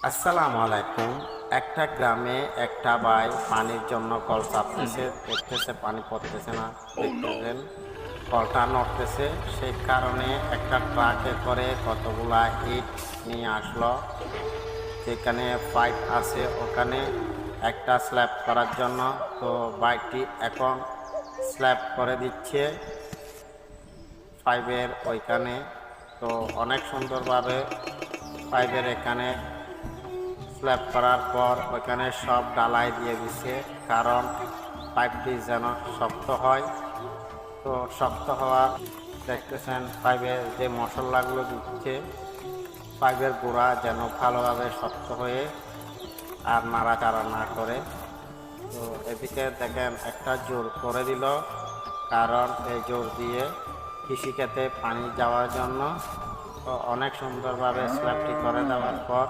আসসালামু আলাইকুম। একটা গ্রামে একটা ভাই পানির জন্য কল চাপতেছে, দেখতেছে পানি পড়তেছে না, দেখতেছেন কলটা নড়তেছে। সেই কারণে একটা ট্রাকে করে কতগুলা ইট নিয়ে আসলো, যেখানে পাইপ আছে ওখানে একটা স্ল্যাব করার জন্য। তো বাইকটি এখন স্ল্যাব করে দিচ্ছে পাইপের ওইখানে। তো অনেক সুন্দরভাবে পাইপের এখানে স্ল্যাব করার পর ওইখানে সব ডালাই দিয়ে দিচ্ছে, কারণ পাইপটি যেন শক্ত হয়। তো শক্ত হওয়ার দেখতেছেন পাইপের যে মশলাগুলো দিচ্ছে, পাইপের গোড়া যেন ভালোভাবে শক্ত হয়ে আর নাড়াচাড়া না করে। তো এদিকে দেখেন একটা জোর করে দিল, কারণ এই জোর দিয়ে কৃষিক্ষেত্রে পানি যাওয়ার জন্য। তো অনেক সুন্দরভাবে স্ল্যাবটি করে দেওয়ার পর